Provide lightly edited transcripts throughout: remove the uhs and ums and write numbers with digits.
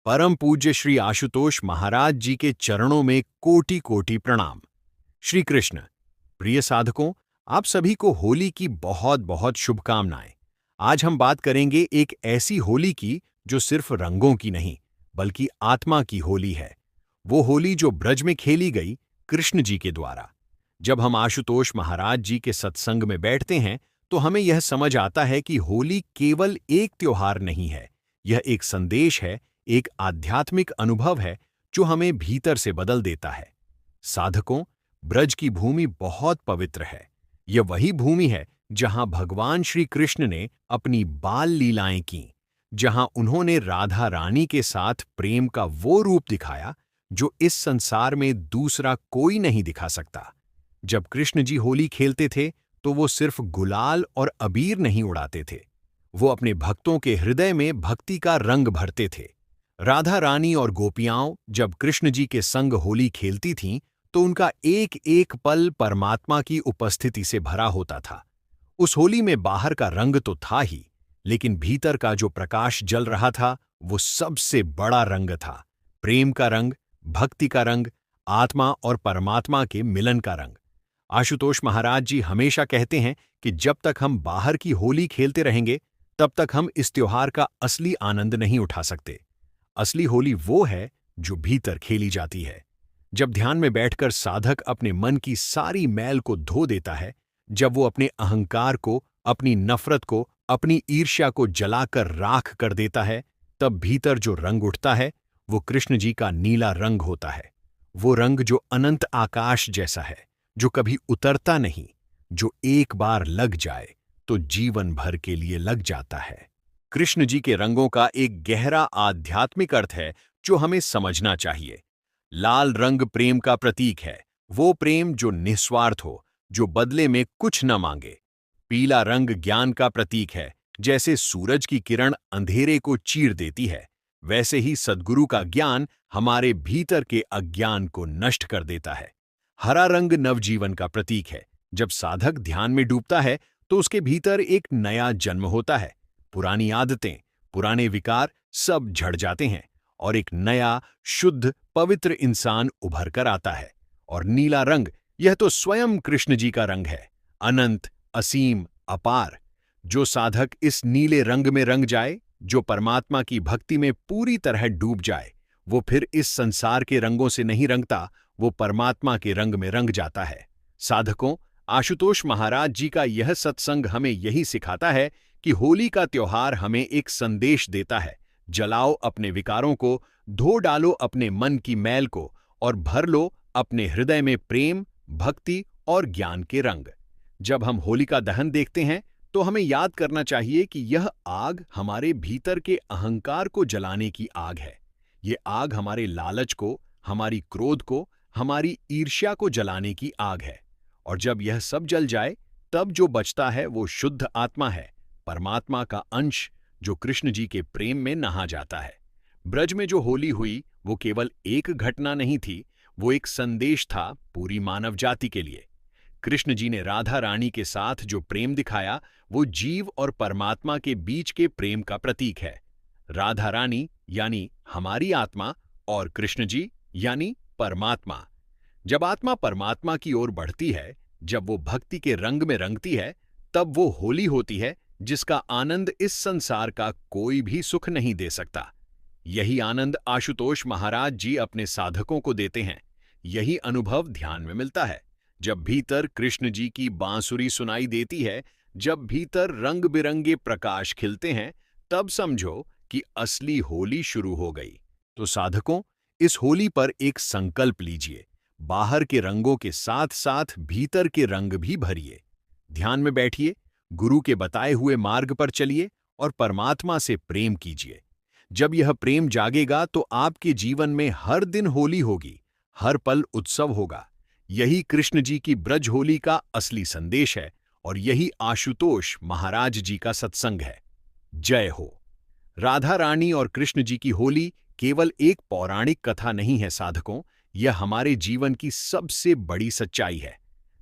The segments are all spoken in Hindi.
परम पूज्य श्री आशुतोष महाराज जी के चरणों में कोटि कोटि प्रणाम। श्री कृष्ण प्रिय साधकों, आप सभी को होली की बहुत बहुत शुभकामनाएं। आज हम बात करेंगे एक ऐसी होली की जो सिर्फ रंगों की नहीं बल्कि आत्मा की होली है। वो होली जो ब्रज में खेली गई कृष्ण जी के द्वारा। जब हम आशुतोष महाराज जी के सत्संग में बैठते हैं तो हमें यह समझ आता है कि होली केवल एक त्योहार नहीं है, यह एक संदेश है, एक आध्यात्मिक अनुभव है जो हमें भीतर से बदल देता है। साधकों, ब्रज की भूमि बहुत पवित्र है। यह वही भूमि है जहां भगवान श्री कृष्ण ने अपनी बाल लीलाएं की, जहां उन्होंने राधा रानी के साथ प्रेम का वो रूप दिखाया जो इस संसार में दूसरा कोई नहीं दिखा सकता। जब कृष्ण जी होली खेलते थे तो वो सिर्फ गुलाल और अबीर नहीं उड़ाते थे, वो अपने भक्तों के हृदय में भक्ति का रंग भरते थे। राधा रानी और गोपियाओं जब कृष्ण जी के संग होली खेलती थीं तो उनका एक एक पल परमात्मा की उपस्थिति से भरा होता था। उस होली में बाहर का रंग तो था ही, लेकिन भीतर का जो प्रकाश जल रहा था वो सबसे बड़ा रंग था। प्रेम का रंग, भक्ति का रंग, आत्मा और परमात्मा के मिलन का रंग। आशुतोष महाराज जी हमेशा कहते हैं कि जब तक हम बाहर की होली खेलते रहेंगे तब तक हम इस त्योहार का असली आनंद नहीं उठा सकते। असली होली वो है जो भीतर खेली जाती है। जब ध्यान में बैठकर साधक अपने मन की सारी मैल को धो देता है, जब वो अपने अहंकार को, अपनी नफरत को, अपनी ईर्ष्या को जलाकर राख कर देता है, तब भीतर जो रंग उठता है वो कृष्ण जी का नीला रंग होता है। वो रंग जो अनंत आकाश जैसा है, जो कभी उतरता नहीं, जो एक बार लग जाए तो जीवन भर के लिए लग जाता है। कृष्ण जी के रंगों का एक गहरा आध्यात्मिक अर्थ है जो हमें समझना चाहिए। लाल रंग प्रेम का प्रतीक है, वो प्रेम जो निस्वार्थ हो, जो बदले में कुछ न मांगे। पीला रंग ज्ञान का प्रतीक है, जैसे सूरज की किरण अंधेरे को चीर देती है, वैसे ही सद्गुरु का ज्ञान हमारे भीतर के अज्ञान को नष्ट कर देता है। हरा रंग नवजीवन का प्रतीक है, जब साधक ध्यान में डूबता है तो उसके भीतर एक नया जन्म होता है। पुरानी आदतें, पुराने विकार सब झड़ जाते हैं और एक नया, शुद्ध, पवित्र इंसान उभर कर आता है। और नीला रंग, यह तो स्वयं कृष्ण जी का रंग है, अनंत, असीम, अपार। जो साधक इस नीले रंग में रंग जाए, जो परमात्मा की भक्ति में पूरी तरह डूब जाए, वो फिर इस संसार के रंगों से नहीं रंगता, वो परमात्मा के रंग में रंग जाता है। साधकों, आशुतोष महाराज जी का यह सत्संग हमें यही सिखाता है कि होली का त्योहार हमें एक संदेश देता है। जलाओ अपने विकारों को, धो डालो अपने मन की मैल को और भर लो अपने हृदय में प्रेम, भक्ति और ज्ञान के रंग। जब हम होलिका दहन देखते हैं तो हमें याद करना चाहिए कि यह आग हमारे भीतर के अहंकार को जलाने की आग है। ये आग हमारे लालच को, हमारी क्रोध को, हमारी ईर्ष्या को जलाने की आग है। और जब यह सब जल जाए तब जो बचता है वो शुद्ध आत्मा है, परमात्मा का अंश जो कृष्ण जी के प्रेम में नहा जाता है। ब्रज में जो होली हुई वो केवल एक घटना नहीं थी, वो एक संदेश था पूरी मानव जाति के लिए। कृष्ण जी ने राधा रानी के साथ जो प्रेम दिखाया वो जीव और परमात्मा के बीच के प्रेम का प्रतीक है। राधा रानी यानी हमारी आत्मा और कृष्ण जी यानी परमात्मा। जब आत्मा परमात्मा की ओर बढ़ती है, जब वो भक्ति के रंग में रंगती है, तब वो होली होती है जिसका आनंद इस संसार का कोई भी सुख नहीं दे सकता। यही आनंद आशुतोष महाराज जी अपने साधकों को देते हैं। यही अनुभव ध्यान में मिलता है। जब भीतर कृष्ण जी की बांसुरी सुनाई देती है, जब भीतर रंग बिरंगे प्रकाश खिलते हैं, तब समझो कि असली होली शुरू हो गई। तो साधकों, इस होली पर एक संकल्प लीजिए। बाहर के रंगों के साथ साथ भीतर के रंग भी भरिए। ध्यान में बैठिए, गुरु के बताए हुए मार्ग पर चलिए और परमात्मा से प्रेम कीजिए। जब यह प्रेम जागेगा तो आपके जीवन में हर दिन होली होगी, हर पल उत्सव होगा। यही कृष्ण जी की ब्रज होली का असली संदेश है और यही आशुतोष महाराज जी का सत्संग है। जय हो। राधा रानी और कृष्ण जी की होली केवल एक पौराणिक कथा नहीं है साधकों, यह हमारे जीवन की सबसे बड़ी सच्चाई है।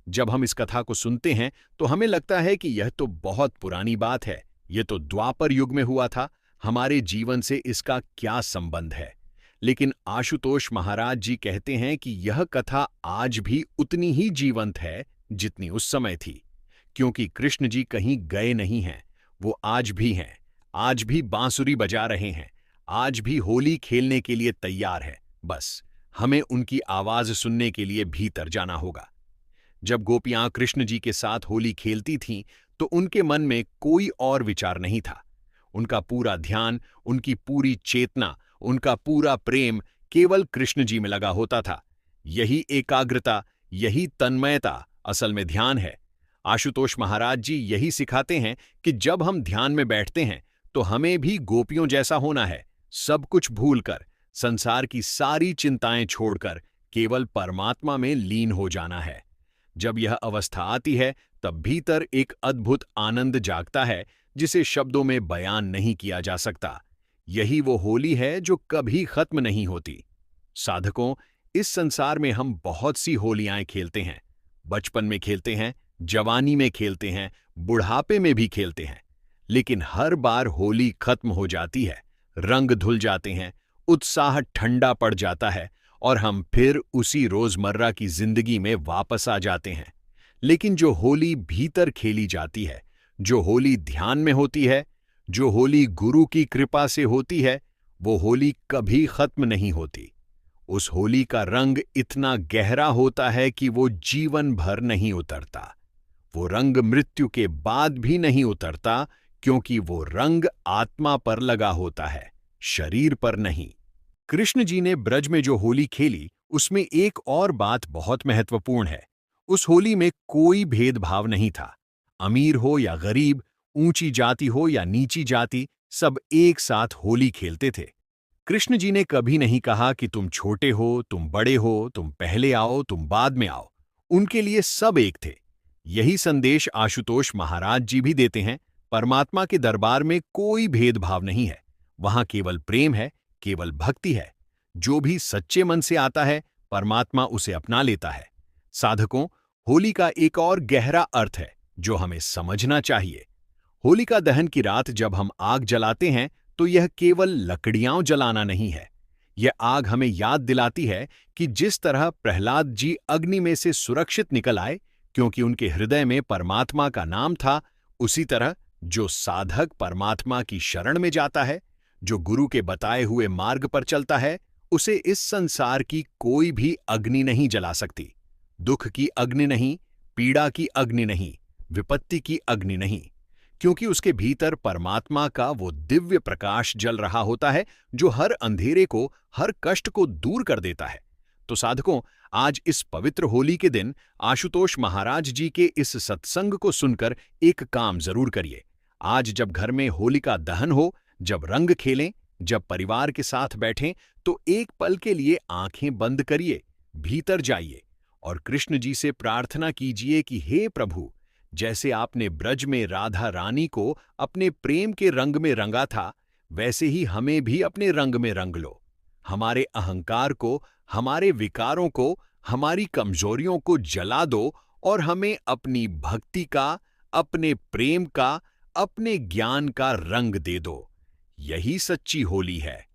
जब हम इस कथा को सुनते हैं तो हमें लगता है कि यह तो बहुत पुरानी बात है, यह तो द्वापर युग में हुआ था, हमारे जीवन से इसका क्या संबंध है? लेकिन आशुतोष महाराज जी कहते हैं कि यह कथा आज भी उतनी ही जीवंत है जितनी उस समय थी, क्योंकि कृष्ण जी कहीं गए नहीं हैं। वो आज भी हैं, आज भी बांसुरी बजा रहे हैं, आज भी होली खेलने के लिए तैयार है। बस हमें उनकी आवाज सुनने के लिए भीतर जाना होगा। जब गोपियां कृष्ण जी के साथ होली खेलती थीं, तो उनके मन में कोई और विचार नहीं था। उनका पूरा ध्यान, उनकी पूरी चेतना, उनका पूरा प्रेम केवल कृष्ण जी में लगा होता था। यही एकाग्रता, यही तन्मयता असल में ध्यान है। आशुतोष महाराज जी यही सिखाते हैं कि जब हम ध्यान में बैठते हैं तो हमें भी गोपियों जैसा होना है, सब कुछ भूलकर, संसार की सारी चिंताएं छोड़कर केवल परमात्मा में लीन हो जाना है। जब यह अवस्था आती है तब भीतर एक अद्भुत आनंद जागता है जिसे शब्दों में बयान नहीं किया जा सकता। यही वो होली है जो कभी खत्म नहीं होती। साधकों, इस संसार में हम बहुत सी होलियां खेलते हैं। बचपन में खेलते हैं, जवानी में खेलते हैं, बुढ़ापे में भी खेलते हैं, लेकिन हर बार होली खत्म हो जाती है, रंग धुल जाते हैं, उत्साह ठंडा पड़ जाता है और हम फिर उसी रोजमर्रा की जिंदगी में वापस आ जाते हैं। लेकिन जो होली भीतर खेली जाती है, जो होली ध्यान में होती है, जो होली गुरु की कृपा से होती है, वो होली कभी खत्म नहीं होती। उस होली का रंग इतना गहरा होता है कि वो जीवन भर नहीं उतरता। वो रंग मृत्यु के बाद भी नहीं उतरता, क्योंकि वो रंग आत्मा पर लगा होता है, शरीर पर नहीं। कृष्ण जी ने ब्रज में जो होली खेली, उसमें एक और बात बहुत महत्वपूर्ण है। उस होली में कोई भेदभाव नहीं था। अमीर हो या गरीब, ऊंची जाति हो या नीची जाति, सब एक साथ होली खेलते थे। कृष्ण जी ने कभी नहीं कहा कि तुम छोटे हो, तुम बड़े हो, तुम पहले आओ, तुम बाद में आओ। उनके लिए सब एक थे। यही संदेश आशुतोष महाराज जी भी देते हैं। परमात्मा के दरबार में कोई भेदभाव नहीं है। वहां केवल प्रेम है, केवल भक्ति है। जो भी सच्चे मन से आता है, परमात्मा उसे अपना लेता है। साधकों, होली का एक और गहरा अर्थ है जो हमें समझना चाहिए। होलिका दहन की रात जब हम आग जलाते हैं तो यह केवल लकड़ियां जलाना नहीं है। यह आग हमें याद दिलाती है कि जिस तरह प्रहलाद जी अग्नि में से सुरक्षित निकल आए क्योंकि उनके हृदय में परमात्मा का नाम था, उसी तरह जो साधक परमात्मा की शरण में जाता है, जो गुरु के बताए हुए मार्ग पर चलता है, उसे इस संसार की कोई भी अग्नि नहीं जला सकती। दुख की अग्नि नहीं, पीड़ा की अग्नि नहीं, विपत्ति की अग्नि नहीं, क्योंकि उसके भीतर परमात्मा का वो दिव्य प्रकाश जल रहा होता है जो हर अंधेरे को, हर कष्ट को दूर कर देता है। तो साधकों, आज इस पवित्र होली के दिन आशुतोष महाराज जी के इस सत्संग को सुनकर एक काम जरूर करिए। आज जब घर में होलिका दहन हो, जब रंग खेलें, जब परिवार के साथ बैठें, तो एक पल के लिए आंखें बंद करिए, भीतर जाइए और कृष्ण जी से प्रार्थना कीजिए कि हे प्रभु, जैसे आपने ब्रज में राधा रानी को अपने प्रेम के रंग में रंगा था, वैसे ही हमें भी अपने रंग में रंग लो। हमारे अहंकार को, हमारे विकारों को, हमारी कमजोरियों को जला दो और हमें अपनी भक्ति का, अपने प्रेम का, अपने ज्ञान का रंग दे दो। यही सच्ची होली है,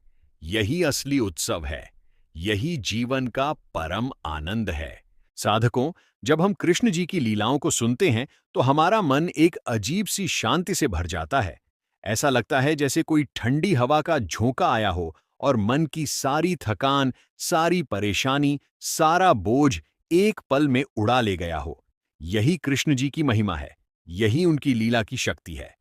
यही असली उत्सव है, यही जीवन का परम आनंद है। साधकों, जब हम कृष्ण जी की लीलाओं को सुनते हैं तो हमारा मन एक अजीब सी शांति से भर जाता है। ऐसा लगता है जैसे कोई ठंडी हवा का झोंका आया हो और मन की सारी थकान, सारी परेशानी, सारा बोझ एक पल में उड़ा ले गया हो। यही कृष्ण जी की महिमा है, यही उनकी लीला की शक्ति है।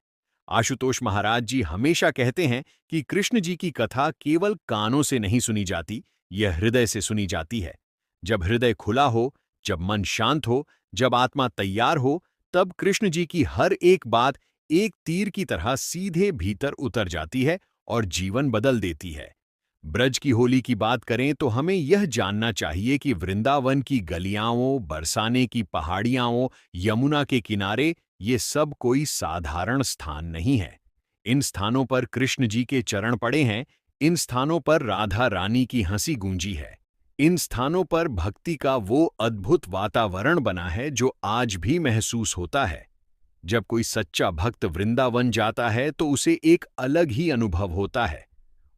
आशुतोष महाराज जी हमेशा कहते हैं कि कृष्ण जी की कथा केवल कानों से नहीं सुनी जाती, यह हृदय से सुनी जाती है। जब हृदय खुला हो, जब मन शांत हो, जब आत्मा तैयार हो, तब कृष्ण जी की हर एक बात एक तीर की तरह सीधे भीतर उतर जाती है और जीवन बदल देती है। ब्रज की होली की बात करें तो हमें यह जानना चाहिए कि वृंदावन की गलियाओं, बरसाने की पहाड़ियां, यमुना के किनारे, ये सब कोई साधारण स्थान नहीं है। इन स्थानों पर कृष्ण जी के चरण पड़े हैं, इन स्थानों पर राधा रानी की हंसी गूंजी है। इन स्थानों पर भक्ति का वो अद्भुत वातावरण बना है जो आज भी महसूस होता है। जब कोई सच्चा भक्त वृंदावन जाता है तो उसे एक अलग ही अनुभव होता है।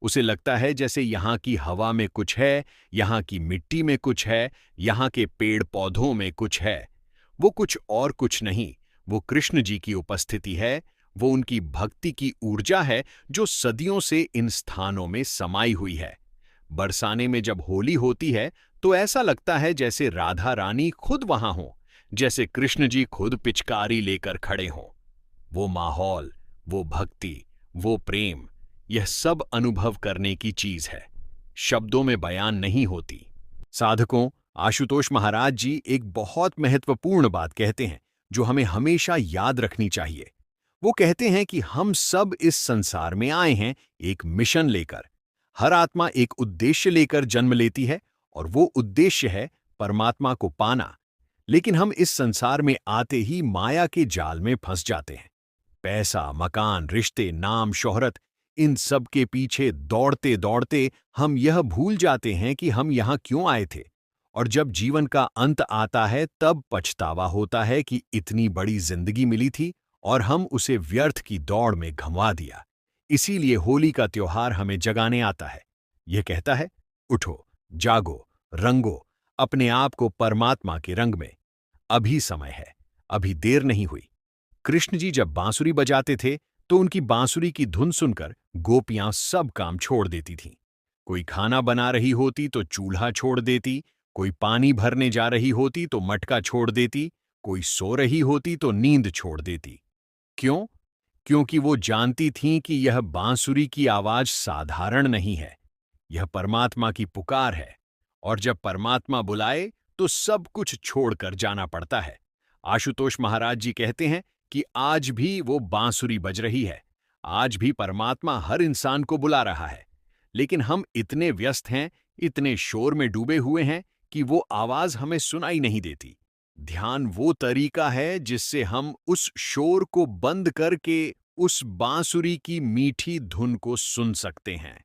उसे लगता है जैसे यहाँ की हवा में कुछ है, यहाँ की मिट्टी में कुछ है, यहाँ के पेड़ पौधों में कुछ है। वो कुछ और कुछ नहीं, वो कृष्ण जी की उपस्थिति है, वो उनकी भक्ति की ऊर्जा है जो सदियों से इन स्थानों में समाई हुई है। बरसाने में जब होली होती है तो ऐसा लगता है जैसे राधा रानी खुद वहां हो, जैसे कृष्ण जी खुद पिचकारी लेकर खड़े हों। वो माहौल, वो भक्ति, वो प्रेम, यह सब अनुभव करने की चीज है, शब्दों में बयान नहीं होती। साधकों, आशुतोष महाराज जी एक बहुत महत्वपूर्ण बात कहते हैं जो हमें हमेशा याद रखनी चाहिए। वो कहते हैं कि हम सब इस संसार में आए हैं एक मिशन लेकर। हर आत्मा एक उद्देश्य लेकर जन्म लेती है और वो उद्देश्य है परमात्मा को पाना। लेकिन हम इस संसार में आते ही माया के जाल में फंस जाते हैं। पैसा, मकान, रिश्ते, नाम, शोहरत, इन सब के पीछे दौड़ते दौड़ते हम यह भूल जाते हैं कि हम यहाँ क्यों आए थे। और जब जीवन का अंत आता है तब पछतावा होता है कि इतनी बड़ी जिंदगी मिली थी और हम उसे व्यर्थ की दौड़ में गंवा दिया। इसीलिए होली का त्योहार हमें जगाने आता है। यह कहता है, उठो, जागो, रंगो अपने आप को परमात्मा के रंग में। अभी समय है, अभी देर नहीं हुई। कृष्ण जी जब बांसुरी बजाते थे तो उनकी बांसुरी की धुन सुनकर गोपियां सब काम छोड़ देती थीं। कोई खाना बना रही होती तो चूल्हा छोड़ देती, कोई पानी भरने जा रही होती तो मटका छोड़ देती, कोई सो रही होती तो नींद छोड़ देती। क्यों? क्योंकि वो जानती थीं कि यह बांसुरी की आवाज साधारण नहीं है, यह परमात्मा की पुकार है। और जब परमात्मा बुलाए तो सब कुछ छोड़कर जाना पड़ता है। आशुतोष महाराज जी कहते हैं कि आज भी वो बांसुरी बज रही है, आज भी परमात्मा हर इंसान को बुला रहा है। लेकिन हम इतने व्यस्त हैं, इतने शोर में डूबे हुए हैं कि वो आवाज हमें सुनाई नहीं देती। ध्यान वो तरीका है जिससे हम उस शोर को बंद करके उस बांसुरी की मीठी धुन को सुन सकते हैं।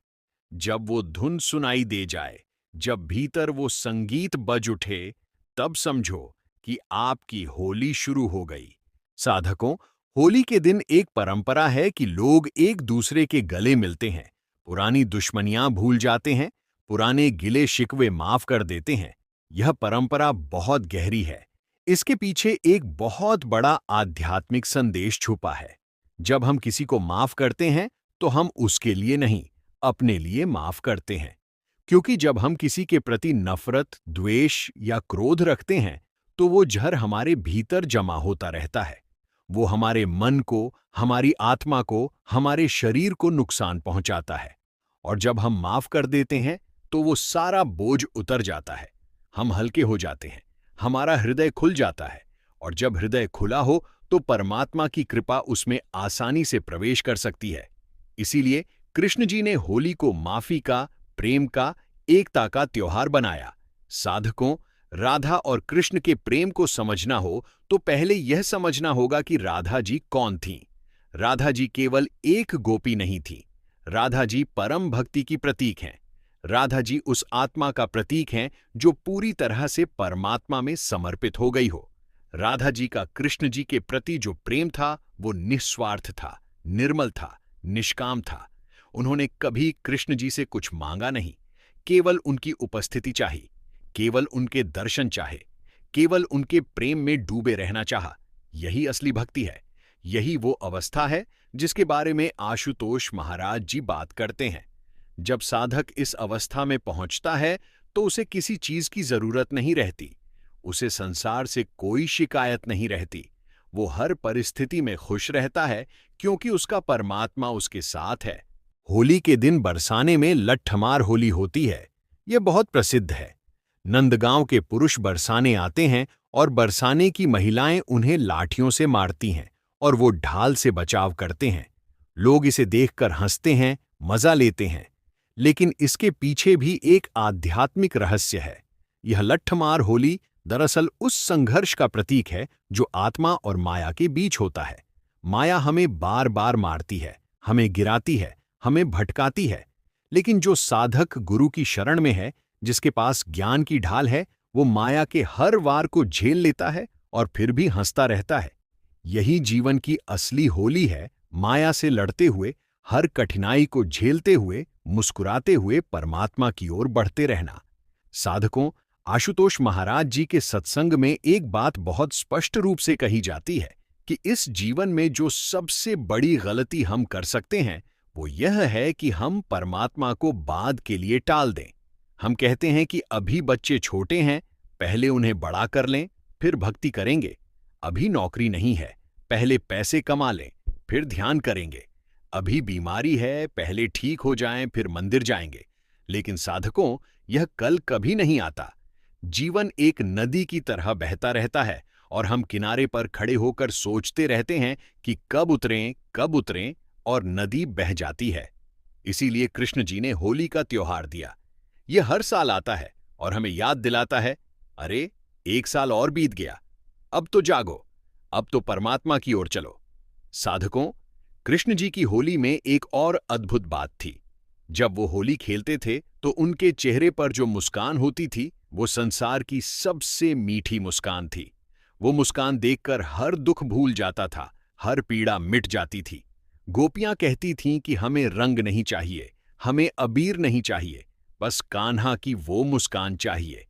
जब वो धुन सुनाई दे जाए, जब भीतर वो संगीत बज उठे, तब समझो कि आपकी होली शुरू हो गई। साधकों, होली के दिन एक परंपरा है कि लोग एक दूसरे के गले मिलते हैं, पुरानी दुश्मनियां भूल जाते हैं, पुराने गिले शिकवे माफ कर देते हैं। यह परंपरा बहुत गहरी है। इसके पीछे एक बहुत बड़ा आध्यात्मिक संदेश छुपा है। जब हम किसी को माफ करते हैं तो हम उसके लिए नहीं, अपने लिए माफ करते हैं। क्योंकि जब हम किसी के प्रति नफरत, द्वेष या क्रोध रखते हैं तो वो जहर हमारे भीतर जमा होता रहता है। वो हमारे मन को, हमारी आत्मा को, हमारे शरीर को नुकसान पहुंचाता है। और जब हम माफ कर देते हैं तो वो सारा बोझ उतर जाता है, हम हल्के हो जाते हैं, हमारा हृदय खुल जाता है। और जब हृदय खुला हो तो परमात्मा की कृपा उसमें आसानी से प्रवेश कर सकती है। इसीलिए कृष्ण जी ने होली को माफी का, प्रेम का, एकता का त्योहार बनाया। साधकों, राधा और कृष्ण के प्रेम को समझना हो तो पहले यह समझना होगा कि राधा जी कौन थीं। राधा जी केवल एक गोपी नहीं थी, राधा जी परम भक्ति की प्रतीक हैं। राधा जी उस आत्मा का प्रतीक हैं जो पूरी तरह से परमात्मा में समर्पित हो गई हो। राधा जी का कृष्ण जी के प्रति जो प्रेम था वो निस्वार्थ था, निर्मल था, निष्काम था। उन्होंने कभी कृष्ण जी से कुछ मांगा नहीं, केवल उनकी उपस्थिति चाहिए, केवल उनके दर्शन चाहे, केवल उनके प्रेम में डूबे रहना चाहा। यही असली भक्ति है। यही वो अवस्था है जिसके बारे में आशुतोष महाराज जी बात करते हैं। जब साधक इस अवस्था में पहुंचता है तो उसे किसी चीज की जरूरत नहीं रहती, उसे संसार से कोई शिकायत नहीं रहती। वो हर परिस्थिति में खुश रहता है क्योंकि उसका परमात्मा उसके साथ है। होली के दिन बरसाने में लट्ठमार होली होती है। यह बहुत प्रसिद्ध है। नंदगांव के पुरुष बरसाने आते हैं और बरसाने की महिलाएं उन्हें लाठियों से मारती हैं और वो ढाल से बचाव करते हैं। लोग इसे देखकर हंसते हैं, मजा लेते हैं। लेकिन इसके पीछे भी एक आध्यात्मिक रहस्य है। यह लट्ठमार होली दरअसल उस संघर्ष का प्रतीक है जो आत्मा और माया के बीच होता है। माया हमें बार बार मारती है, हमें गिराती है, हमें भटकाती है। लेकिन जो साधक गुरु की शरण में है, जिसके पास ज्ञान की ढाल है, वो माया के हर वार को झेल लेता है और फिर भी हंसता रहता है। यही जीवन की असली होली है, माया से लड़ते हुए, हर कठिनाई को झेलते हुए, मुस्कुराते हुए परमात्मा की ओर बढ़ते रहना। साधकों, आशुतोष महाराज जी के सत्संग में एक बात बहुत स्पष्ट रूप से कही जाती है कि इस जीवन में जो सबसे बड़ी गलती हम कर सकते हैं वो यह है कि हम परमात्मा को बाद के लिए टाल दें। हम कहते हैं कि अभी बच्चे छोटे हैं, पहले उन्हें बड़ा कर लें, फिर भक्ति करेंगे। अभी नौकरी नहीं है, पहले पैसे कमा लें, फिर ध्यान करेंगे। अभी बीमारी है, पहले ठीक हो जाएं, फिर मंदिर जाएंगे। लेकिन साधकों, यह कल कभी नहीं आता। जीवन एक नदी की तरह बहता रहता है और हम किनारे पर खड़े होकर सोचते रहते हैं कि कब उतरें, और नदी बह जाती है। इसीलिए कृष्ण जी ने होली का त्योहार दिया। यह हर साल आता है और हमें याद दिलाता है, अरे, एक साल और बीत गया, अब तो जागो, अब तो परमात्मा की ओर चलो। साधकों, कृष्ण जी की होली में एक और अद्भुत बात थी। जब वो होली खेलते थे तो उनके चेहरे पर जो मुस्कान होती थी वो संसार की सबसे मीठी मुस्कान थी। वो मुस्कान देखकर हर दुख भूल जाता था, हर पीड़ा मिट जाती थी। गोपियां कहती थीं कि हमें रंग नहीं चाहिए, हमें अबीर नहीं चाहिए, बस कान्हा की वो मुस्कान चाहिए।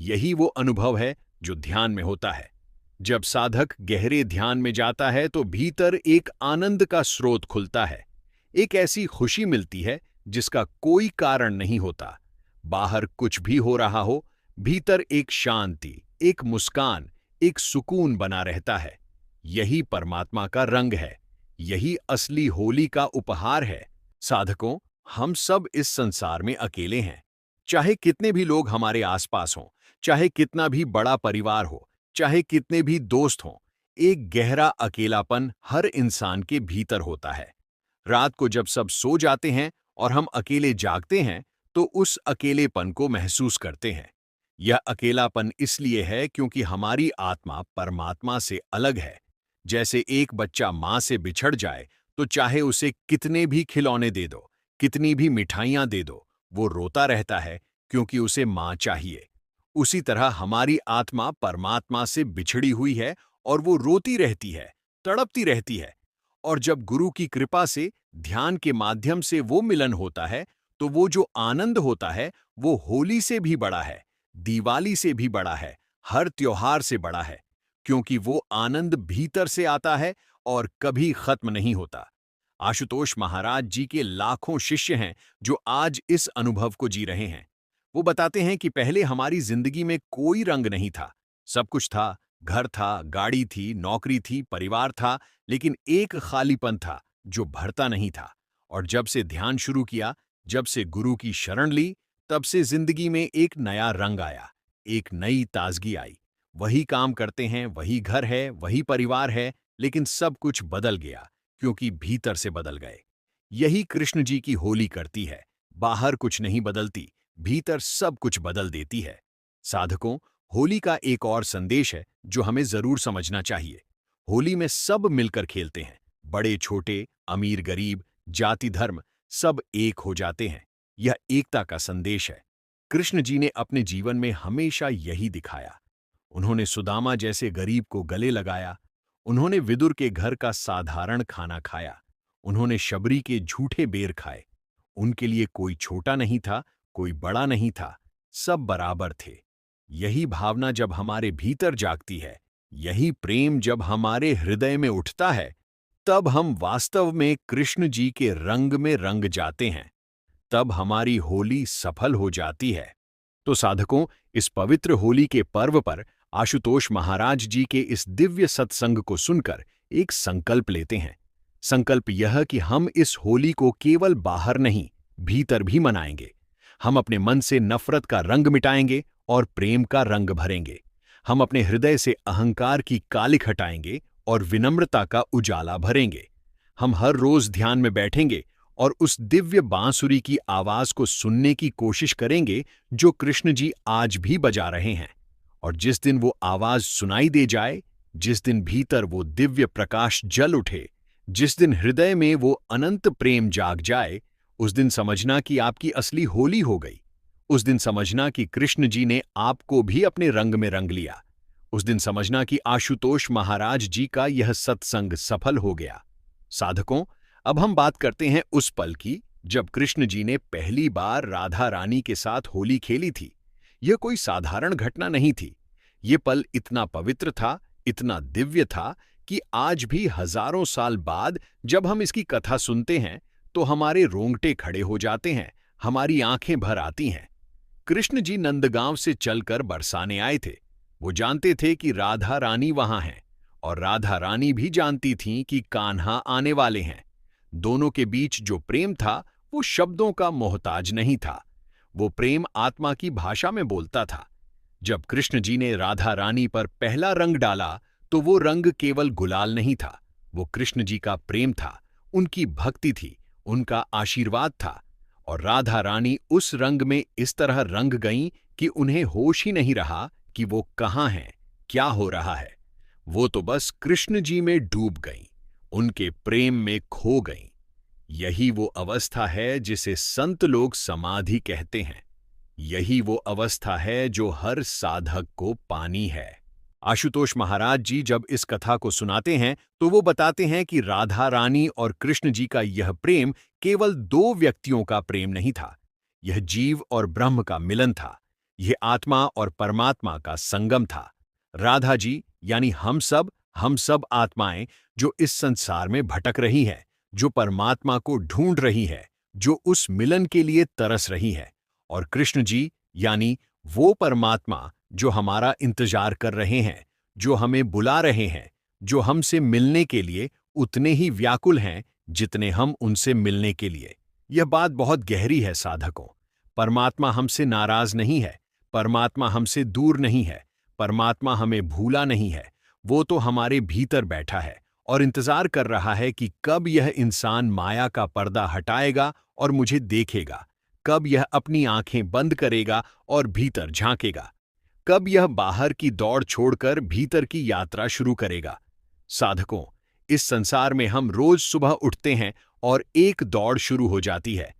यही वो अनुभव है जो ध्यान में होता है। जब साधक गहरे ध्यान में जाता है तो भीतर एक आनंद का स्रोत खुलता है। एक ऐसी खुशी मिलती है जिसका कोई कारण नहीं होता। बाहर कुछ भी हो रहा हो, भीतर एक शांति, एक मुस्कान, एक सुकून बना रहता है। यही परमात्मा का रंग है, यही असली होली का उपहार है। साधकों, हम सब इस संसार में अकेले हैं। चाहे कितने भी लोग हमारे आसपास हों, चाहे कितना भी बड़ा परिवार हो, चाहे कितने भी दोस्त हों, एक गहरा अकेलापन हर इंसान के भीतर होता है। रात को जब सब सो जाते हैं और हम अकेले जागते हैं तो उस अकेलेपन को महसूस करते हैं। यह अकेलापन इसलिए है क्योंकि हमारी आत्मा परमात्मा से अलग है। जैसे एक बच्चा मां से बिछड़ जाए तो चाहे उसे कितने भी खिलौने दे दो, कितनी भी मिठाइयां दे दो, वो रोता रहता है क्योंकि उसे मां चाहिए। उसी तरह हमारी आत्मा परमात्मा से बिछड़ी हुई है और वो रोती रहती है, तड़पती रहती है। और जब गुरु की कृपा से, ध्यान के माध्यम से वो मिलन होता है तो वो जो आनंद होता है वो होली से भी बड़ा है, दिवाली से भी बड़ा है, हर त्योहार से बड़ा है, क्योंकि वो आनंद भीतर से आता है और कभी खत्म नहीं होता। आशुतोष महाराज जी के लाखों शिष्य हैं जो आज इस अनुभव को जी रहे हैं। वो बताते हैं कि पहले हमारी जिंदगी में कोई रंग नहीं था। सब कुछ था, घर था, गाड़ी थी, नौकरी थी, परिवार था, लेकिन एक खालीपन था जो भरता नहीं था। और जब से ध्यान शुरू किया, जब से गुरु की शरण ली, तब से जिंदगी में एक नया रंग आया, एक नई ताजगी आई। वही काम करते हैं, वही घर है, वही परिवार है, लेकिन सब कुछ बदल गया क्योंकि भीतर से बदल गए। यही कृष्ण जी की होली करती है। बाहर कुछ नहीं बदलती, भीतर सब कुछ बदल देती है। साधकों, होली का एक और संदेश है जो हमें जरूर समझना चाहिए। होली में सब मिलकर खेलते हैं, बड़े छोटे, अमीर गरीब, जाति धर्म, सब एक हो जाते हैं। यह एकता का संदेश है। कृष्ण जी ने अपने जीवन में हमेशा यही दिखाया। उन्होंने सुदामा जैसे गरीब को गले लगाया, उन्होंने विदुर के घर का साधारण खाना खाया, उन्होंने शबरी के झूठे बेर खाए। उनके लिए कोई छोटा नहीं था, कोई बड़ा नहीं था, सब बराबर थे। यही भावना जब हमारे भीतर जागती है, यही प्रेम जब हमारे हृदय में उठता है, तब हम वास्तव में कृष्ण जी के रंग में रंग जाते हैं। तब हमारी होली सफल हो जाती है। तो साधकों, इस पवित्र होली के पर्व पर आशुतोष महाराज जी के इस दिव्य सत्संग को सुनकर एक संकल्प लेते हैं। संकल्प यह कि हम इस होली को केवल बाहर नहीं, भीतर भी मनाएंगे। हम अपने मन से नफरत का रंग मिटाएंगे और प्रेम का रंग भरेंगे। हम अपने हृदय से अहंकार की कालिख हटाएंगे और विनम्रता का उजाला भरेंगे। हम हर रोज ध्यान में बैठेंगे और उस दिव्य बांसुरी की आवाज को सुनने की कोशिश करेंगे जो कृष्ण जी आज भी बजा रहे हैं। और जिस दिन वो आवाज सुनाई दे जाए, जिस दिन भीतर वो दिव्य प्रकाश जल उठे, जिस दिन हृदय में वो अनंत प्रेम जाग जाए, उस दिन समझना कि आपकी असली होली हो गई। उस दिन समझना कि कृष्ण जी ने आपको भी अपने रंग में रंग लिया। उस दिन समझना कि आशुतोष महाराज जी का यह सत्संग सफल हो गया। साधकों, अब हम बात करते हैं उस पल की जब कृष्ण जी ने पहली बार राधा रानी के साथ होली खेली थी। यह कोई साधारण घटना नहीं थी। ये पल इतना पवित्र था, इतना दिव्य था कि आज भी हजारों साल बाद जब हम इसकी कथा सुनते हैं तो हमारे रोंगटे खड़े हो जाते हैं, हमारी आंखें भर आती हैं। कृष्ण जी नंदगांव से चलकर बरसाने आए थे। वो जानते थे कि राधा रानी वहां हैं और राधा रानी भी जानती थीं कि कान्हा आने वाले हैं। दोनों के बीच जो प्रेम था वो शब्दों का मोहताज नहीं था। वो प्रेम आत्मा की भाषा में बोलता था। जब कृष्ण जी ने राधा रानी पर पहला रंग डाला तो वो रंग केवल गुलाल नहीं था, वो कृष्ण जी का प्रेम था, उनकी भक्ति थी, उनका आशीर्वाद था। और राधा रानी उस रंग में इस तरह रंग गईं कि उन्हें होश ही नहीं रहा कि वो कहाँ हैं, क्या हो रहा है। वो तो बस कृष्ण जी में डूब गईं, उनके प्रेम में खो गईं। यही वो अवस्था है जिसे संत लोग समाधि कहते हैं। यही वो अवस्था है जो हर साधक को पानी है। आशुतोष महाराज जी जब इस कथा को सुनाते हैं तो वो बताते हैं कि राधा रानी और कृष्ण जी का यह प्रेम केवल दो व्यक्तियों का प्रेम नहीं था। यह जीव और ब्रह्म का मिलन था। यह आत्मा और परमात्मा का संगम था। राधा जी यानी हम सब आत्माएं जो इस संसार में भटक रही हैं, जो परमात्मा को ढूंढ रही है, जो उस मिलन के लिए तरस रही है। और कृष्ण जी यानी वो परमात्मा जो हमारा इंतजार कर रहे हैं, जो हमें बुला रहे हैं, जो हमसे मिलने के लिए उतने ही व्याकुल हैं जितने हम उनसे मिलने के लिए। यह बात बहुत गहरी है साधकों। परमात्मा हमसे नाराज नहीं है, परमात्मा हमसे दूर नहीं है, परमात्मा हमें भूला नहीं है। वो तो हमारे भीतर बैठा है और इंतजार कर रहा है कि कब यह इंसान माया का पर्दा हटाएगा और मुझे देखेगा, कब यह अपनी आंखें बंद करेगा और भीतर झांकेगा, कब यह बाहर की दौड़ छोड़कर भीतर की यात्रा शुरू करेगा। साधकों, इस संसार में हम रोज सुबह उठते हैं और एक दौड़ शुरू हो जाती है।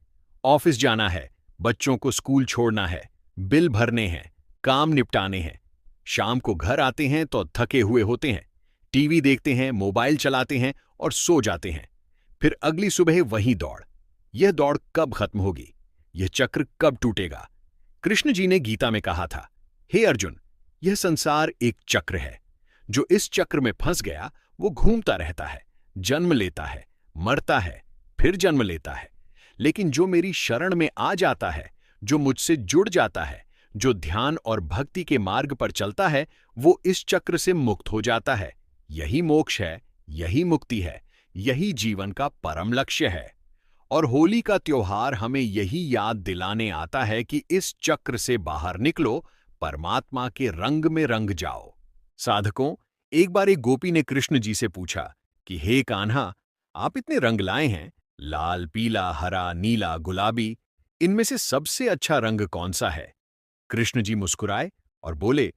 ऑफिस जाना है, बच्चों को स्कूल छोड़ना है, बिल भरने हैं, काम निपटाने हैं। शाम को घर आते हैं तो थके हुए होते हैं, टीवी देखते हैं, मोबाइल चलाते हैं और सो जाते हैं। फिर अगली सुबह वही दौड़। यह दौड़ कब खत्म होगी? यह चक्र कब टूटेगा? कृष्ण जी ने गीता में कहा था, हे अर्जुन, यह संसार एक चक्र है। जो इस चक्र में फंस गया वो घूमता रहता है, जन्म लेता है, मरता है, फिर जन्म लेता है। लेकिन जो मेरी शरण में आ जाता है, जो मुझसे जुड़ जाता है, जो ध्यान और भक्ति के मार्ग पर चलता है, वो इस चक्र से मुक्त हो जाता है। यही मोक्ष है, यही मुक्ति है, यही जीवन का परम लक्ष्य है। और होली का त्योहार हमें यही याद दिलाने आता है कि इस चक्र से बाहर निकलो, परमात्मा के रंग में रंग जाओ। साधकों, एक बार एक गोपी ने कृष्ण जी से पूछा कि हे कान्हा, आप इतने रंग लाए हैं, लाल, पीला, हरा, नीला, गुलाबी, इनमें से सबसे अच्छा रंग कौन सा है? कृष्ण जी मुस्कुराए और बोले,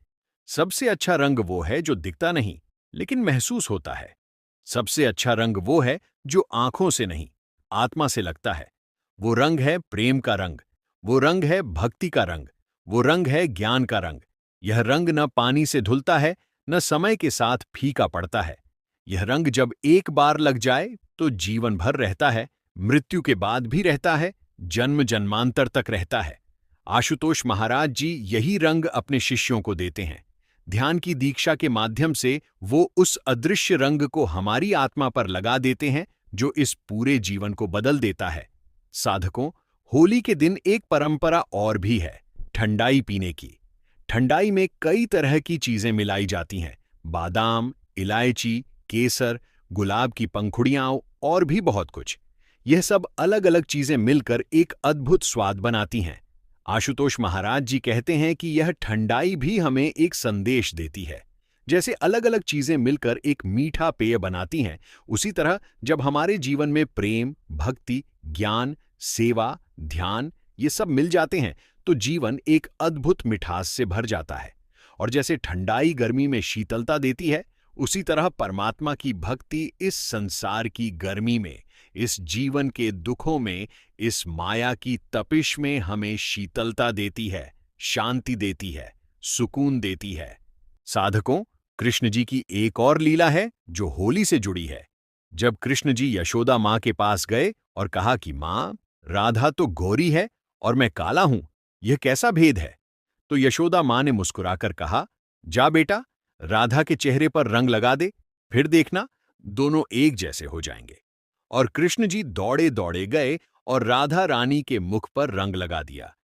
सबसे अच्छा रंग वो है जो दिखता नहीं लेकिन महसूस होता है। सबसे अच्छा रंग वो है जो आंखों से नहीं, आत्मा से लगता है। वो रंग है प्रेम का रंग, वो रंग है भक्ति का रंग, वो रंग है ज्ञान का रंग। यह रंग न पानी से धुलता है, न समय के साथ फीका पड़ता है। यह रंग जब एक बार लग जाए तो जीवन भर रहता है, मृत्यु के बाद भी रहता है, जन्म जन्मांतर तक रहता है। आशुतोष महाराज जी यही रंग अपने शिष्यों को देते हैं। ध्यान की दीक्षा के माध्यम से वो उस अदृश्य रंग को हमारी आत्मा पर लगा देते हैं जो इस पूरे जीवन को बदल देता है। साधकों, होली के दिन एक परंपरा और भी है, ठंडाई पीने की। ठंडाई में कई तरह की चीजें मिलाई जाती हैं, बादाम, इलायची, केसर, गुलाब की पंखुड़ियां और भी बहुत कुछ। यह सब अलग अलग चीजें मिलकर एक अद्भुत स्वाद बनाती हैं। आशुतोष महाराज जी कहते हैं कि यह ठंडाई भी हमें एक संदेश देती है। जैसे अलग अलग चीजें मिलकर एक मीठा पेय बनाती हैं, उसी तरह जब हमारे जीवन में प्रेम, भक्ति, ज्ञान, सेवा, ध्यान ये सब मिल जाते हैं तो जीवन एक अद्भुत मिठास से भर जाता है। और जैसे ठंडाई गर्मी में शीतलता देती है, उसी तरह परमात्मा की भक्ति इस संसार की गर्मी में, इस जीवन के दुखों में, इस माया की तपिश में हमें शीतलता देती है, शांति देती है, सुकून देती है। साधकों, कृष्ण जी की एक और लीला है जो होली से जुड़ी है। जब कृष्ण जी यशोदा माँ के पास गए और कहा कि माँ, राधा तो गोरी है और मैं काला हूं, यह कैसा भेद है? तो यशोदा माँ ने मुस्कुराकर कहा, जा बेटा, राधा के चेहरे पर रंग लगा दे, फिर देखना, दोनों एक जैसे हो जाएंगे। और कृष्ण जी दौड़े दौड़े गए और राधा रानी के मुख पर रंग लगा दिया।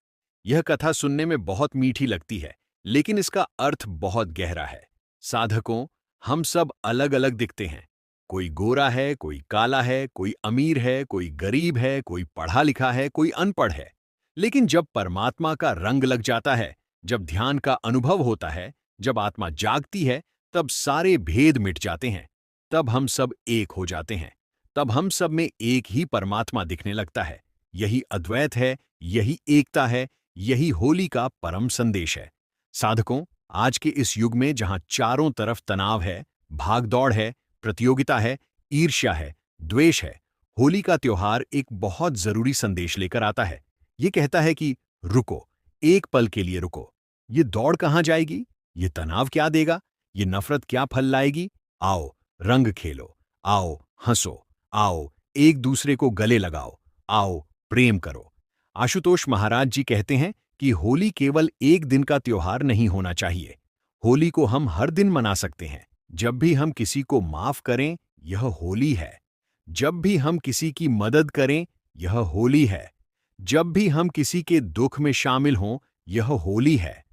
यह कथा सुनने में बहुत मीठी लगती है, लेकिन इसका अर्थ बहुत गहरा है। साधकों, हम सब अलग अलग दिखते हैं। कोई गोरा है, कोई काला है, कोई अमीर है, कोई गरीब है, कोई पढ़ा लिखा है, कोई अनपढ़ है। लेकिन जब परमात्मा का रंग लग जाता है, जब ध्यान का अनुभव होता है, जब आत्मा जागती है, तब सारे भेद मिट जाते हैं। तब हम सब एक हो जाते हैं। तब हम सब में एक ही परमात्मा दिखने लगता है। यही अद्वैत है, यही एकता है, यही होली का परम संदेश है। साधकों, आज के इस युग में जहां चारों तरफ तनाव है, भागदौड़ है, प्रतियोगिता है, ईर्ष्या है, द्वेष है, होली का त्योहार एक बहुत जरूरी संदेश लेकर आता है। ये कहता है कि रुको, एक पल के लिए रुको। ये दौड़ कहाँ जाएगी? ये तनाव क्या देगा? ये नफरत क्या फल लाएगी? आओ, रंग खेलो। आओ, हंसो। आओ, एक दूसरे को गले लगाओ। आओ, प्रेम करो। आशुतोष महाराज जी कहते हैं कि होली केवल एक दिन का त्योहार नहीं होना चाहिए। होली को हम हर दिन मना सकते हैं। जब भी हम किसी को माफ करें, यह होली है। जब भी हम किसी की मदद करें, यह होली है। जब भी हम किसी के दुख में शामिल हों, यह होली है।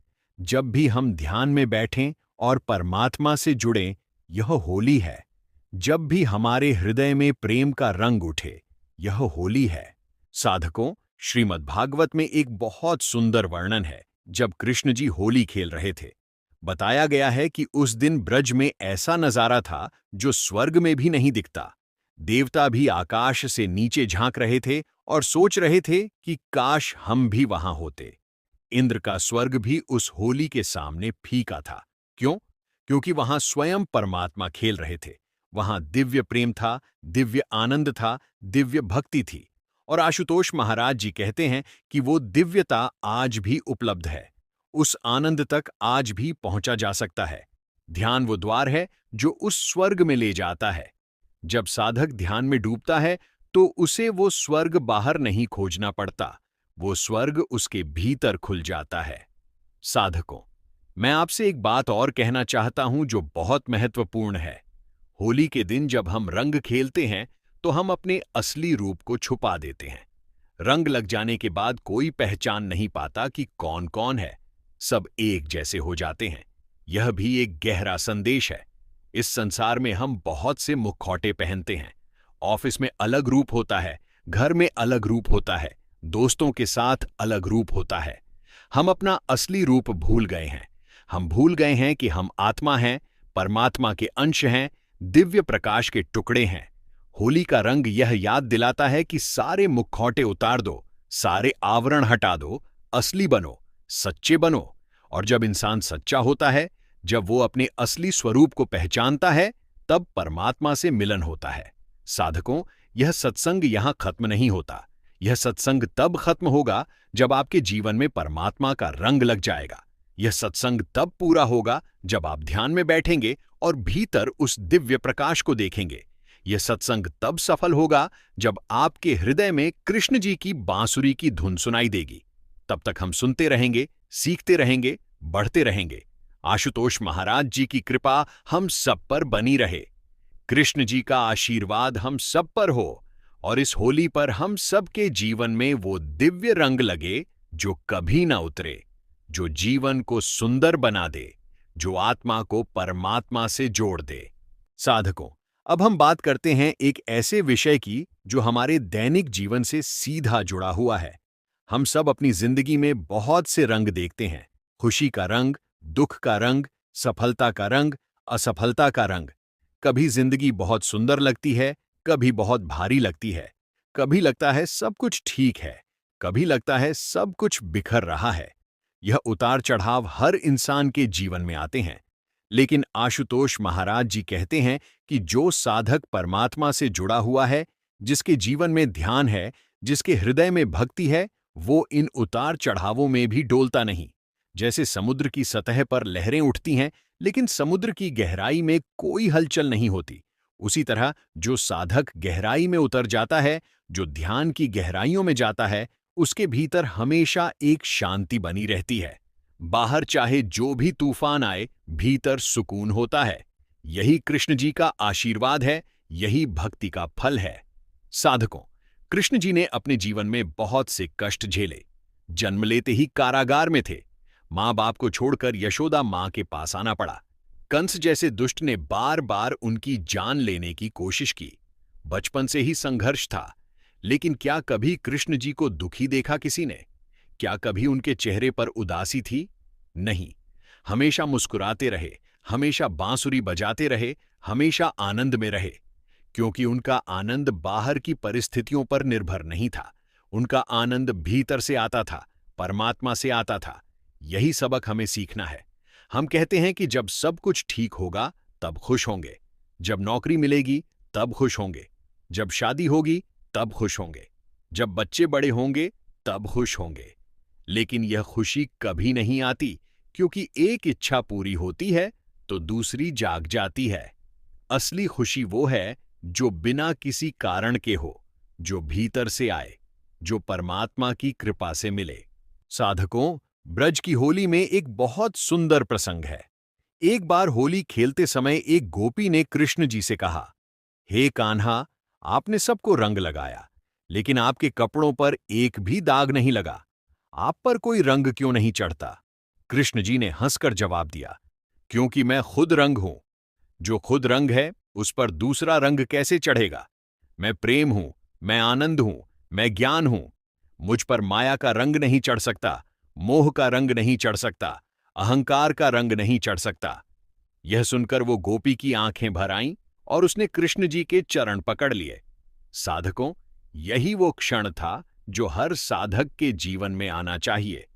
जब भी हम ध्यान में बैठें और परमात्मा से जुड़ें, यह होली है। जब भी हमारे हृदय में प्रेम का रंग उठे, यह होली है। साधकों, श्रीमद् भागवत में एक बहुत सुंदर वर्णन है जब कृष्ण जी होली खेल रहे थे। बताया गया है कि उस दिन ब्रज में ऐसा नजारा था जो स्वर्ग में भी नहीं दिखता। देवता भी आकाश से नीचे झांक रहे थे और सोच रहे थे कि काश हम भी वहां होते। इंद्र का स्वर्ग भी उस होली के सामने फीका था। क्यों? क्योंकि वहां स्वयं परमात्मा खेल रहे थे। वहां दिव्य प्रेम था, दिव्य आनंद था, दिव्य भक्ति थी। और आशुतोष महाराज जी कहते हैं कि वो दिव्यता आज भी उपलब्ध है। उस आनंद तक आज भी पहुंचा जा सकता है। ध्यान वो द्वार है जो उस स्वर्ग में ले जाता है। जब साधक ध्यान में डूबता है, तो उसे वो स्वर्ग बाहर नहीं खोजना पड़ता। वो स्वर्ग उसके भीतर खुल जाता है। साधकों, मैं आपसे एक बात और कहना चाहता हूं जो बहुत महत्वपूर्ण है। होली के दिन जब हम रंग खेलते हैं, तो हम अपने असली रूप को छुपा देते हैं। रंग लग जाने के बाद कोई पहचान नहीं पाता कि कौन कौन है। सब एक जैसे हो जाते हैं। यह भी एक गहरा संदेश है। इस संसार में हम बहुत से मुखौटे पहनते हैं। ऑफिस में अलग रूप होता है, घर में अलग रूप होता है, दोस्तों के साथ अलग रूप होता है। हम अपना असली रूप भूल गए हैं। हम भूल गए हैं कि हम आत्मा हैं, परमात्मा के अंश हैं, दिव्य प्रकाश के टुकड़े हैं। होली का रंग यह याद दिलाता है कि सारे मुखौटे उतार दो, सारे आवरण हटा दो, असली बनो, सच्चे बनो। और जब इंसान सच्चा होता है, जब वो अपने असली स्वरूप को पहचानता है, तब परमात्मा से मिलन होता है। साधकों, यह सत्संग यहां खत्म नहीं होता। यह सत्संग तब खत्म होगा जब आपके जीवन में परमात्मा का रंग लग जाएगा। यह सत्संग तब पूरा होगा जब आप ध्यान में बैठेंगे और भीतर उस दिव्य प्रकाश को देखेंगे। यह सत्संग तब सफल होगा जब आपके हृदय में कृष्ण जी की बांसुरी की धुन सुनाई देगी। तब तक हम सुनते रहेंगे, सीखते रहेंगे, बढ़ते रहेंगे। आशुतोष महाराज जी की कृपा हम सब पर बनी रहे। कृष्ण जी का आशीर्वाद हम सब पर हो और इस होली पर हम सबके जीवन में वो दिव्य रंग लगे जो कभी ना उतरे, जो जीवन को सुंदर बना दे, जो आत्मा को परमात्मा से जोड़ दे। साधकों, अब हम बात करते हैं एक ऐसे विषय की जो हमारे दैनिक जीवन से सीधा जुड़ा हुआ है। हम सब अपनी जिंदगी में बहुत से रंग देखते हैं। खुशी का रंग, दुख का रंग, सफलता का रंग, असफलता का रंग। कभी जिंदगी बहुत सुंदर लगती है, कभी बहुत भारी लगती है। कभी लगता है सब कुछ ठीक है, कभी लगता है सब कुछ बिखर रहा है। यह उतार चढ़ाव हर इंसान के जीवन में आते हैं। लेकिन आशुतोष महाराज जी कहते हैं कि जो साधक परमात्मा से जुड़ा हुआ है, जिसके जीवन में ध्यान है, जिसके हृदय में भक्ति है, वो इन उतार चढ़ावों में भी डोलता नहीं। जैसे समुद्र की सतह पर लहरें उठती हैं, लेकिन समुद्र की गहराई में कोई हलचल नहीं होती। उसी तरह जो साधक गहराई में उतर जाता है, जो ध्यान की गहराइयों में जाता है, उसके भीतर हमेशा एक शांति बनी रहती है। बाहर चाहे जो भी तूफान आए, भीतर सुकून होता है। यही कृष्ण जी का आशीर्वाद है, यही भक्ति का फल है। साधकों, कृष्ण जी ने अपने जीवन में बहुत से कष्ट झेले। जन्म लेते ही कारागार में थे। मां बाप को छोड़कर यशोदा मां के पास आना पड़ा। कंस जैसे दुष्ट ने बार बार उनकी जान लेने की कोशिश की। बचपन से ही संघर्ष था। लेकिन क्या कभी कृष्ण जी को दुखी देखा किसी ने? क्या कभी उनके चेहरे पर उदासी थी? नहीं। हमेशा मुस्कुराते रहे, हमेशा बांसुरी बजाते रहे, हमेशा आनंद में रहे। क्योंकि उनका आनंद बाहर की परिस्थितियों पर निर्भर नहीं था। उनका आनंद भीतर से आता था, परमात्मा से आता था। यही सबक हमें सीखना है। हम कहते हैं कि जब सब कुछ ठीक होगा तब खुश होंगे, जब नौकरी मिलेगी तब खुश होंगे, जब शादी होगी तब खुश होंगे, जब बच्चे बड़े होंगे तब खुश होंगे। लेकिन यह खुशी कभी नहीं आती, क्योंकि एक इच्छा पूरी होती है तो दूसरी जाग जाती है। असली खुशी वो है जो बिना किसी कारण के हो, जो भीतर से आए, जो परमात्मा की कृपा से मिले। साधकों, ब्रज की होली में एक बहुत सुंदर प्रसंग है। एक बार होली खेलते समय एक गोपी ने कृष्ण जी से कहा, हे कान्हा, आपने सबको रंग लगाया, लेकिन आपके कपड़ों पर एक भी दाग नहीं लगा। आप पर कोई रंग क्यों नहीं चढ़ता? कृष्ण जी ने हंसकर जवाब दिया, क्योंकि मैं खुद रंग हूं। जो खुद रंग है, उस पर दूसरा रंग कैसे चढ़ेगा? मैं प्रेम हूं, मैं आनंद हूं, मैं ज्ञान हूं। मुझ पर माया का रंग नहीं चढ़ सकता, मोह का रंग नहीं चढ़ सकता, अहंकार का रंग नहीं चढ़ सकता। यह सुनकर वो गोपी की आंखें भर आईं और उसने कृष्ण जी के चरण पकड़ लिए। साधकों, यही वो क्षण था जो हर साधक के जीवन में आना चाहिए।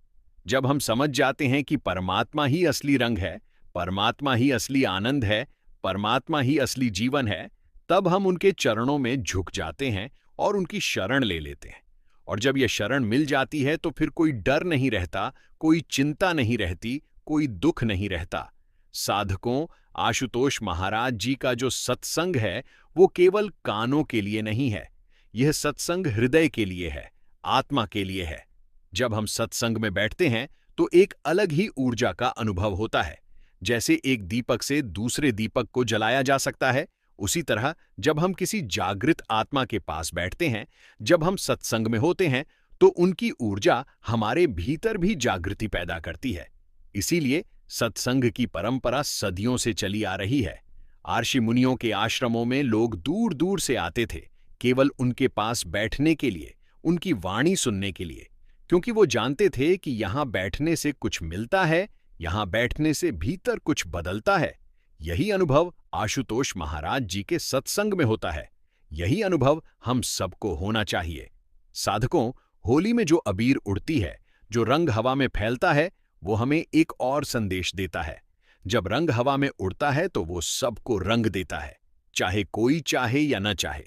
जब हम समझ जाते हैं कि परमात्मा ही असली रंग है, परमात्मा ही असली आनंद है, परमात्मा ही असली जीवन है, तब हम उनके चरणों में झुक जाते हैं और उनकी शरण ले लेते हैं। और जब यह शरण मिल जाती है तो फिर कोई डर नहीं रहता, कोई चिंता नहीं रहती, कोई दुख नहीं रहता। साधकों, आशुतोष महाराज जी का जो सत्संग है, वो केवल कानों के लिए नहीं है। यह सत्संग हृदय के लिए है, आत्मा के लिए है। जब हम सत्संग में बैठते हैं तो एक अलग ही ऊर्जा का अनुभव होता है। जैसे एक दीपक से दूसरे दीपक को जलाया जा सकता है, उसी तरह जब हम किसी जागृत आत्मा के पास बैठते हैं, जब हम सत्संग में होते हैं, तो उनकी ऊर्जा हमारे भीतर भी जागृति पैदा करती है। इसीलिए सत्संग की परंपरा सदियों से चली आ रही है। आर्षि मुनियों के आश्रमों में लोग दूर दूर से आते थे, केवल उनके पास बैठने के लिए, उनकी वाणी सुनने के लिए, क्योंकि वो जानते थे कि यहां बैठने से कुछ मिलता है, यहां बैठने से भीतर कुछ बदलता है। यही अनुभव आशुतोष महाराज जी के सत्संग में होता है। यही अनुभव हम सबको होना चाहिए। साधकों, होली में जो अबीर उड़ती है, जो रंग हवा में फैलता है, वो हमें एक और संदेश देता है। जब रंग हवा में उड़ता है तो वो सबको रंग देता है, चाहे कोई चाहे या न चाहे।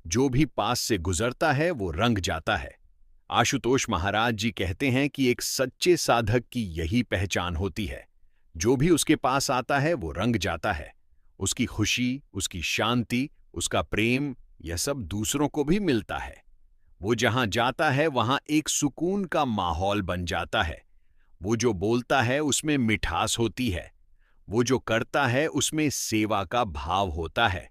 जो भी पास से गुजरता है वो रंग जाता है। आशुतोष महाराज जी कहते हैं कि एक सच्चे साधक की यही पहचान होती है। जो भी उसके पास आता है वो रंग जाता है। उसकी खुशी, उसकी शांति, उसका प्रेम, यह सब दूसरों को भी मिलता है। वो जहां जाता है वहां एक सुकून का माहौल बन जाता है। वो जो बोलता है उसमें मिठास होती है। वो जो करता है उसमें सेवा का भाव होता है।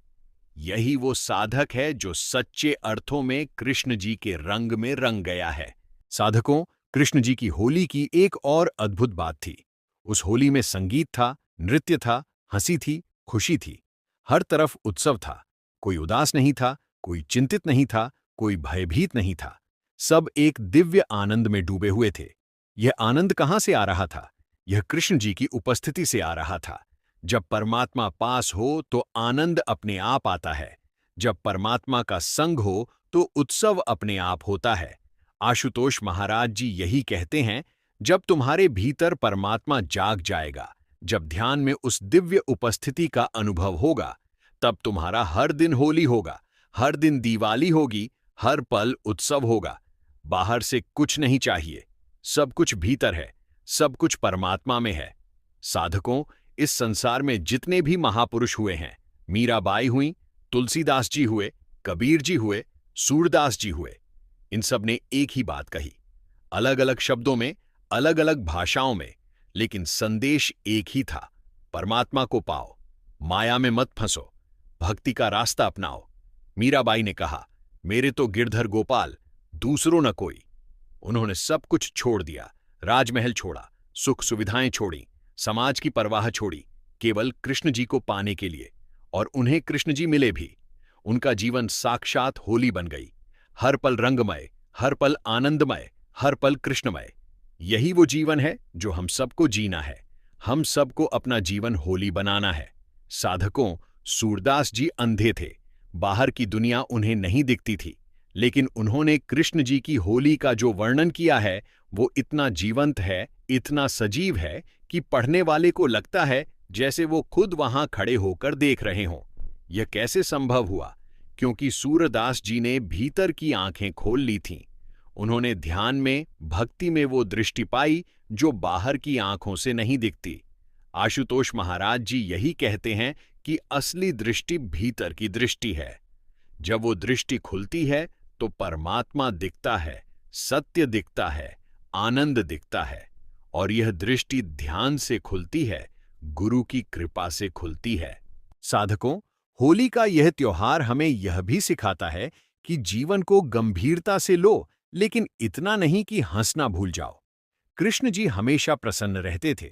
यही वो साधक है जो सच्चे अर्थों में कृष्ण जी के रंग में रंग गया है। साधकों, कृष्ण जी की होली की एक और अद्भुत बात थी। उस होली में संगीत था, नृत्य था, हंसी थी, खुशी थी। हर तरफ उत्सव था। कोई उदास नहीं था, कोई चिंतित नहीं था, कोई भयभीत नहीं था। सब एक दिव्य आनंद में डूबे हुए थे। यह आनंद कहां से आ रहा था? यह कृष्ण जी की उपस्थिति से आ रहा था। जब परमात्मा पास हो तो आनंद अपने आप आता है। जब परमात्मा का संग हो तो उत्सव अपने आप होता है। आशुतोष महाराज जी यही कहते हैं, जब तुम्हारे भीतर परमात्मा जाग जाएगा, जब ध्यान में उस दिव्य उपस्थिति का अनुभव होगा, तब तुम्हारा हर दिन होली होगा, हर दिन दिवाली होगी, हर पल उत्सव होगा। बाहर से कुछ नहीं चाहिए, सब कुछ भीतर है, सब कुछ परमात्मा में है। साधकों, इस संसार में जितने भी महापुरुष हुए हैं, मीराबाई हुई, तुलसीदास जी हुए, कबीर जी हुए, सूरदास जी हुए, इन सब ने एक ही बात कही, अलग अलग शब्दों में, अलग अलग भाषाओं में, लेकिन संदेश एक ही था, परमात्मा को पाओ, माया में मत फंसो, भक्ति का रास्ता अपनाओ। मीराबाई ने कहा, मेरे तो गिरधर गोपाल, दूसरों न कोई। उन्होंने सब कुछ छोड़ दिया, राजमहल छोड़ा, सुख सुविधाएं छोड़ी, समाज की परवाह छोड़ी, केवल कृष्ण जी को पाने के लिए। और उन्हें कृष्ण जी मिले भी। उनका जीवन साक्षात होली बन गई, हर पल रंगमय, हर पल आनंदमय, हर पल कृष्णमय। यही वो जीवन है जो हम सबको जीना है। हम सबको अपना जीवन होली बनाना है। साधकों, सूरदास जी अंधे थे, बाहर की दुनिया उन्हें नहीं दिखती थी, लेकिन उन्होंने कृष्ण जी की होली का जो वर्णन किया है वो इतना जीवंत है, इतना सजीव है कि पढ़ने वाले को लगता है जैसे वो खुद वहां खड़े होकर देख रहे हों। यह कैसे संभव हुआ? क्योंकि सूरदास जी ने भीतर की आंखें खोल ली थीं। उन्होंने ध्यान में, भक्ति में वो दृष्टि पाई जो बाहर की आंखों से नहीं दिखती। आशुतोष महाराज जी यही कहते हैं कि असली दृष्टि भीतर की दृष्टि है। जब वो दृष्टि खुलती है तो परमात्मा दिखता है, सत्य दिखता है, आनंद दिखता है। और यह दृष्टि ध्यान से खुलती है, गुरु की कृपा से खुलती है। साधकों, होली का यह त्योहार हमें यह भी सिखाता है कि जीवन को गंभीरता से लो, लेकिन इतना नहीं कि हंसना भूल जाओ। कृष्ण जी हमेशा प्रसन्न रहते थे।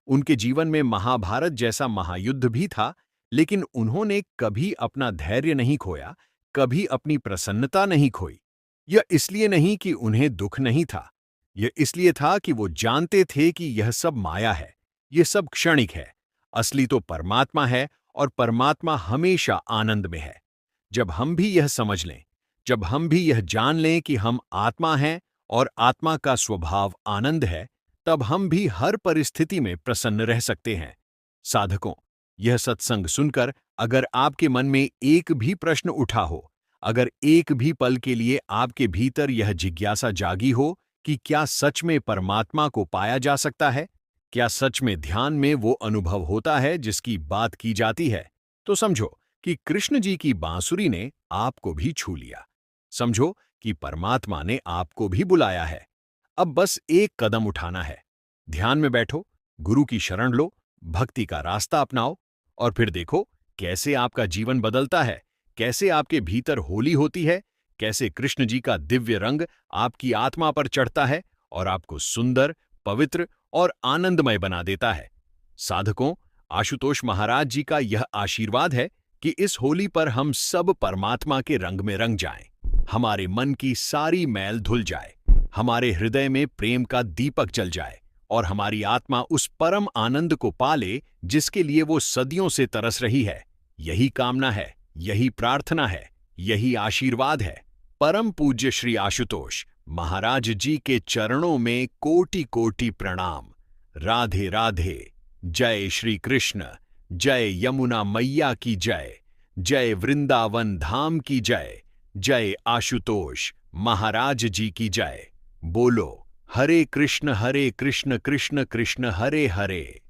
उनके जीवन में महाभारत जैसा महायुद्ध भी था, लेकिन उन्होंने कभी अपना धैर्य नहीं खोया, कभी अपनी प्रसन्नता नहीं खोई। यह इसलिए नहीं कि उन्हें दुख नहीं था, यह इसलिए था कि वो जानते थे कि यह सब माया है, यह सब क्षणिक है। असली तो परमात्मा है और परमात्मा हमेशा आनंद में है। जब हम भी यह समझ लें, जब हम भी यह जान लें कि हम आत्मा हैं और आत्मा का स्वभाव आनंद है, तब हम भी हर परिस्थिति में प्रसन्न रह सकते हैं। साधकों, यह सत्संग सुनकर अगर आपके मन में एक भी प्रश्न उठा हो, अगर एक भी पल के लिए आपके भीतर यह जिज्ञासा जागी हो कि क्या सच में परमात्मा को पाया जा सकता है, क्या सच में ध्यान में वो अनुभव होता है जिसकी बात की जाती है, तो समझो कि कृष्ण जी की बांसुरी ने आपको भी छू लिया। समझो कि परमात्मा ने आपको भी बुलाया है। अब बस एक कदम उठाना है। ध्यान में बैठो, गुरु की शरण लो, भक्ति का रास्ता अपनाओ, और फिर देखो कैसे आपका जीवन बदलता है, कैसे आपके भीतर होली होती है, कैसे कृष्ण जी का दिव्य रंग आपकी आत्मा पर चढ़ता है और आपको सुंदर, पवित्र और आनंदमय बना देता है। साधकों, आशुतोष महाराज जी का यह आशीर्वाद है कि इस होली पर हम सब परमात्मा के रंग में रंग जाएं, हमारे मन की सारी मैल धुल जाए, हमारे हृदय में प्रेम का दीपक जल जाए और हमारी आत्मा उस परम आनंद को पाले जिसके लिए वो सदियों से तरस रही है। यही कामना है, यही प्रार्थना है, यही आशीर्वाद है। परम पूज्य श्री आशुतोष महाराज जी के चरणों में कोटि कोटि प्रणाम। राधे राधे। जय श्री कृष्ण। जय यमुना मैया की जय। जय वृंदावन धाम की जय। जय आशुतोष महाराज जी की जय। बोलो हरे कृष्ण कृष्ण कृष्ण हरे हरे।